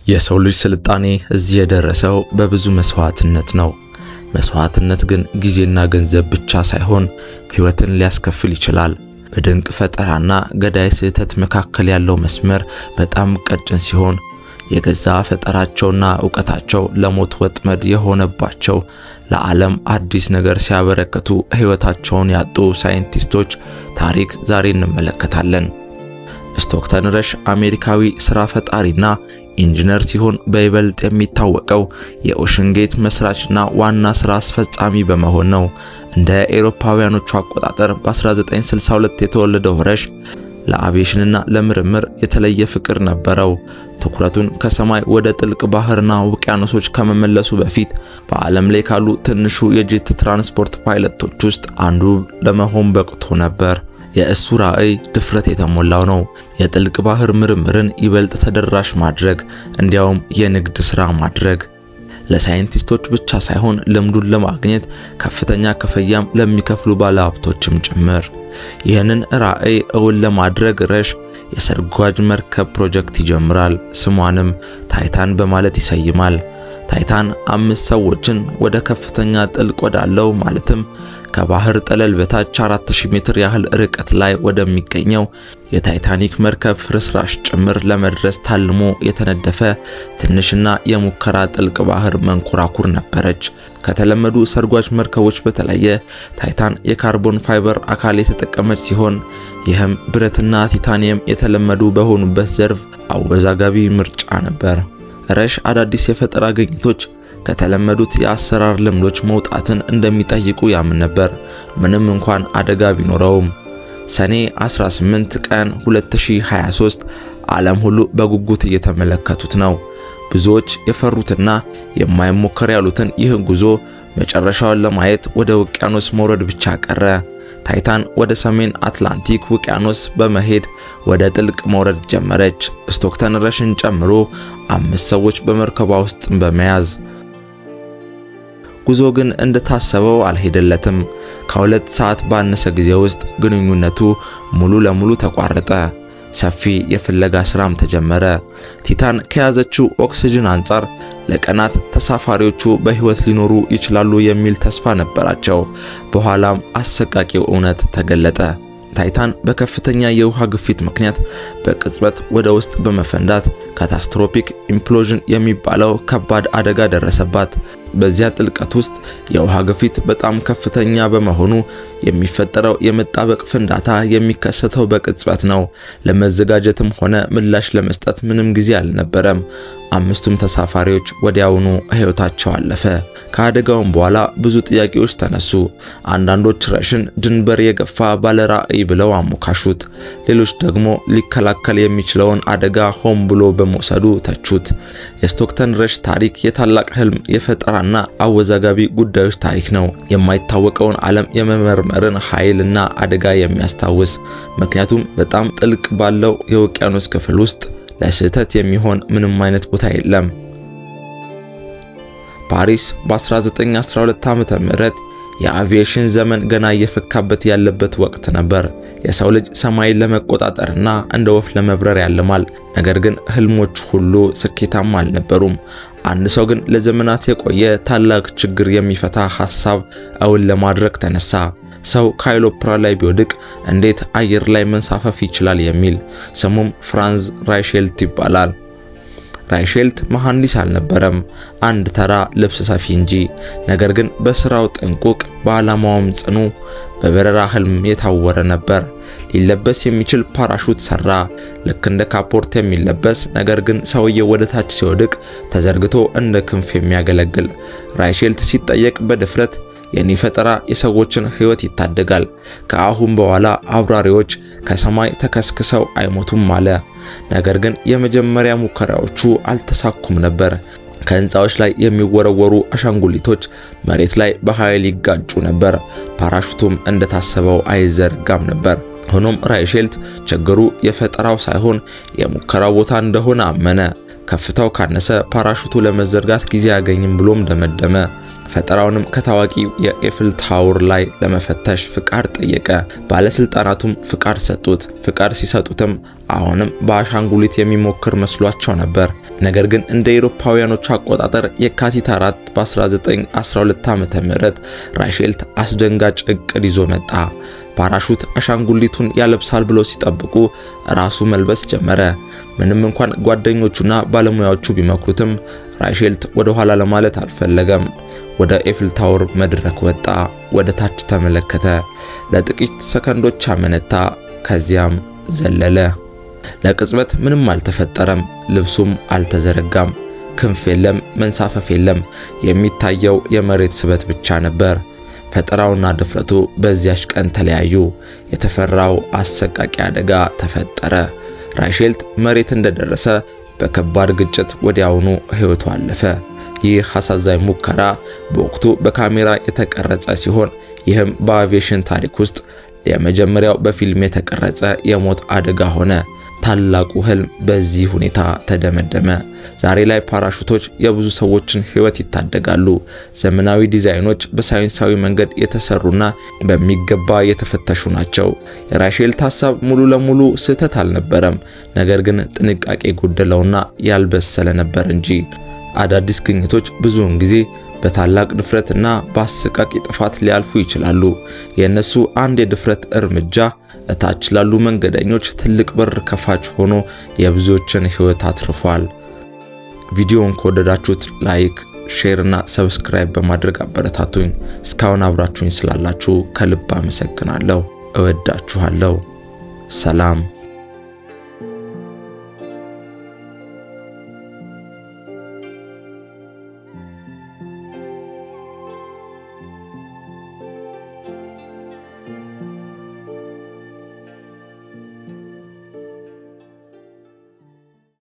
የሰው ልጅ ስልጣኔ እዚህ የደረሰው በብዙ መስዋዕትነት ነው። መስዋዕትነት ግን ጊዜና ገንዘብ ብቻ ሳይሆን ሕይወትን ሊያስከፍል ይችላል። በድንቅ ፈጠራና ገዳይ ስህተት መካከል ያለው መስመር በጣም ቀጭን ሲሆን የገዛ ፈጠራቸውና ዕውቀታቸው ለሞት ወጥመድ የሆነባቸው ለዓለም አዲስ ነገር ሲያበረክቱ ሕይወታቸውን ያጡ ሳይንቲስቶች ታሪክ ዛሬ እንመለከታለን። ስቶክተን ረሽ አሜሪካዊ ሥራ ፈጣሪና ኢንጂነር ሲሆን በይበልጥ የሚታወቀው የኦሽን ጌት መስራችና ዋና ሥራ አስፈጻሚ በመሆን ነው። እንደ አውሮፓውያኖቹ አቆጣጠር በ1962 የተወለደው ረሽ ለአቪዬሽንና ለምርምር የተለየ ፍቅር ነበረው። ትኩረቱን ከሰማይ ወደ ጥልቅ ባህርና ውቅያኖሶች ከመመለሱ በፊት በዓለም ላይ ካሉ ትንሹ የጄት ትራንስፖርት ፓይለቶች ውስጥ አንዱ ለመሆን በቅቶ ነበር። የእሱ ራዕይ ድፍረት የተሞላው ነው። የጥልቅ ባህር ምርምርን ይበልጥ ተደራሽ ማድረግ፣ እንዲያውም የንግድ ሥራ ማድረግ። ለሳይንቲስቶች ብቻ ሳይሆን ልምዱን ለማግኘት ከፍተኛ ክፍያም ለሚከፍሉ ባለሀብቶችም ጭምር። ይህንን ራዕይ እውን ለማድረግ ረሽ የሰርጓጅ መርከብ ፕሮጀክት ይጀምራል። ስሟንም ታይታን በማለት ይሰይማል። ታይታን 5 ሰዎችን ወደ ከፍተኛ ጥልቅ ወዳለው ማለትም ከባህር ጠለል በታች 4000 ሜትር ያህል ርቀት ላይ ወደሚገኘው የታይታኒክ መርከብ ፍርስራሽ ጭምር ለመድረስ ታልሞ የተነደፈ ትንሽና የሙከራ ጥልቅ ባህር መንኮራኩር ነበረች። ከተለመዱ ሰርጓጅ መርከቦች በተለየ ታይታን የካርቦን ፋይበር አካል የተጠቀመች ሲሆን ይህም ብረትና ቲታኒየም የተለመዱ በሆኑበት ዘርፍ አወዛጋቢ ምርጫ ነበር። ረሽ አዳዲስ የፈጠራ ግኝቶች ከተለመዱት የአሰራር ልምዶች መውጣትን እንደሚጠይቁ ያምን ነበር፣ ምንም እንኳን አደጋ ቢኖረውም። ሰኔ 18 ቀን 2023 ዓለም ሁሉ በጉጉት እየተመለከቱት ነው። ብዙዎች የፈሩትና የማይሞከር ያሉትን ይህን ጉዞ መጨረሻውን ለማየት ወደ ውቅያኖስ መውረድ ብቻ ቀረ። ታይታን ወደ ሰሜን አትላንቲክ ውቅያኖስ በመሄድ ወደ ጥልቅ መውረድ ጀመረች፣ ስቶክተን ረሽን ጨምሮ 5 ሰዎች በመርከቧ ውስጥ በመያዝ። ጉዞ ግን እንደታሰበው አልሄደለትም። ከ2 ሰዓት ባነሰ ጊዜ ውስጥ ግንኙነቱ ሙሉ ለሙሉ ተቋረጠ። ሰፊ የፍለጋ ስራም ተጀመረ። ቲታን ከያዘችው ኦክሲጅን አንጻር ለቀናት ተሳፋሪዎቹ በህይወት ሊኖሩ ይችላሉ የሚል ተስፋ ነበራቸው። በኋላም አሰቃቂው እውነት ተገለጠ። ታይታን በከፍተኛ የውሃ ግፊት ምክንያት በቅጽበት ወደ ውስጥ በመፈንዳት ካታስትሮፊክ ኢምፕሎዥን የሚባለው ከባድ አደጋ ደረሰባት። በዚያ ጥልቀት ውስጥ የውሃ ግፊት በጣም ከፍተኛ በመሆኑ የሚፈጠረው የመጣበቅ ፍንዳታ የሚከሰተው በቅጽበት ነው። ለመዘጋጀትም ሆነ ምላሽ ለመስጠት ምንም ጊዜ አልነበረም። 5ቱም ተሳፋሪዎች ወዲያውኑ ሕይወታቸው አለፈ። ከአደጋውም በኋላ ብዙ ጥያቄዎች ተነሱ። አንዳንዶች ረሽን ድንበር የገፋ ባለራዕይ ብለው አሞካሹት። ሌሎች ደግሞ ሊከላከል የሚችለውን አደጋ ሆን ብሎ በመውሰዱ ተቹት። የስቶክተን ረሽ ታሪክ የታላቅ ህልም፣ የፈጠራና አወዛጋቢ ጉዳዮች ታሪክ ነው። የማይታወቀውን ዓለም የመመርመርን ኃይልና አደጋ የሚያስታውስ፣ ምክንያቱም በጣም ጥልቅ ባለው የውቅያኖስ ክፍል ውስጥ ለስህተት የሚሆን ምንም አይነት ቦታ የለም። ፓሪስ በ1912 ዓመተ ምህረት የአቪዬሽን ዘመን ገና እየፈካበት ያለበት ወቅት ነበር። የሰው ልጅ ሰማይን ለመቆጣጠርና እንደ ወፍ ለመብረር ያልማል። ነገር ግን ህልሞች ሁሉ ስኬታማ አልነበሩም። አንድ ሰው ግን ለዘመናት የቆየ ታላቅ ችግር የሚፈታ ሐሳብ እውን ለማድረግ ተነሳ። ሰው ከአውሮፕላን ላይ ቢወድቅ እንዴት አየር ላይ መንሳፈፍ ይችላል የሚል። ስሙም ፍራንዝ ራይሼልት ይባላል። ራይሼልት መሐንዲስ አልነበረም፣ አንድ ተራ ልብስ ሰፊ እንጂ። ነገር ግን በስራው ጥንቁቅ፣ በዓላማውም ጽኑ፣ በበረራ ህልም የታወረ ነበር። ሊለበስ የሚችል ፓራሹት ሰራ፣ ልክ እንደ ካፖርት የሚለበስ ነገር ግን ሰውየው ወደ ታች ሲወድቅ ተዘርግቶ እንደ ክንፍ የሚያገለግል። ራይሼልት ሲጠየቅ በድፍረት የኔ ፈጠራ የሰዎችን ህይወት ይታደጋል፣ ከአሁን በኋላ አብራሪዎች ከሰማይ ተከስክሰው አይሞቱም አለ። ነገር ግን የመጀመሪያ ሙከራዎቹ አልተሳኩም ነበር። ከህንፃዎች ላይ የሚወረወሩ አሻንጉሊቶች መሬት ላይ በኃይል ይጋጩ ነበር። ፓራሹቱም እንደታሰበው አይዘረጋም ነበር። ሆኖም ራይሼልት ችግሩ የፈጠራው ሳይሆን የሙከራው ቦታ እንደሆነ አመነ። ከፍታው ካነሰ ፓራሹቱ ለመዘርጋት ጊዜ ያገኝም ብሎም ደመደመ። ፈጠራውንም ከታዋቂው የኤፍል ታወር ላይ ለመፈተሽ ፍቃድ ጠየቀ። ባለስልጣናቱም ፍቃድ ሰጡት። ፍቃድ ሲሰጡትም አሁንም በአሻንጉሊት የሚሞክር መስሏቸው ነበር። ነገር ግን እንደ አውሮፓውያኖቹ አቆጣጠር የካቲት 4 በ1912 ዓ.ም ራይሼልት አስደንጋጭ እቅድ ይዞ መጣ። ፓራሹት አሻንጉሊቱን ያለብሳል ብሎ ሲጠብቁ ራሱ መልበስ ጀመረ። ምንም እንኳን ጓደኞቹና ባለሙያዎቹ ቢመክሩትም ራይሼልት ወደ ኋላ ለማለት አልፈለገም። ወደ ኤፍል ታወር መድረክ ወጣ። ወደ ታች ተመለከተ። ለጥቂት ሰከንዶች አመነታ። ከዚያም ዘለለ። ለቅጽበት ምንም አልተፈጠረም። ልብሱም አልተዘረጋም። ክንፍ የለም፣ መንሳፈፍ የለም። የሚታየው የመሬት ስበት ብቻ ነበር። ፈጠራውና ድፍረቱ በዚያች ቀን ተለያዩ። የተፈራው አሰቃቂ አደጋ ተፈጠረ። ራይሼልት መሬት እንደደረሰ በከባድ ግጭት ወዲያውኑ ሕይወቱ አለፈ። ይህ አሳዛኝ ሙከራ በወቅቱ በካሜራ የተቀረጸ ሲሆን ይህም በአቪዬሽን ታሪክ ውስጥ የመጀመሪያው በፊልም የተቀረጸ የሞት አደጋ ሆነ። ታላቁ ህልም በዚህ ሁኔታ ተደመደመ። ዛሬ ላይ ፓራሹቶች የብዙ ሰዎችን ህይወት ይታደጋሉ። ዘመናዊ ዲዛይኖች በሳይንሳዊ መንገድ የተሰሩና በሚገባ የተፈተሹ ናቸው። የራይሼልት ሐሳብ ሙሉ ለሙሉ ስህተት አልነበረም፣ ነገር ግን ጥንቃቄ ጎደለውና ያልበሰለ ነበር እንጂ። አዳዲስ ግኝቶች ብዙውን ጊዜ በታላቅ ድፍረትና በአሰቃቂ ጥፋት ሊያልፉ ይችላሉ። የእነሱ አንድ የድፍረት እርምጃ እታች ላሉ መንገደኞች ትልቅ በር ከፋች ሆኖ የብዙዎችን ህይወት አትርፏል። ቪዲዮውን ከወደዳችሁት ላይክ፣ ሼር እና ሰብስክራይብ በማድረግ አበረታቱኝ። እስካሁን አብራችሁኝ ስላላችሁ ከልብ አመሰግናለሁ። እወዳችኋለሁ። ሰላም።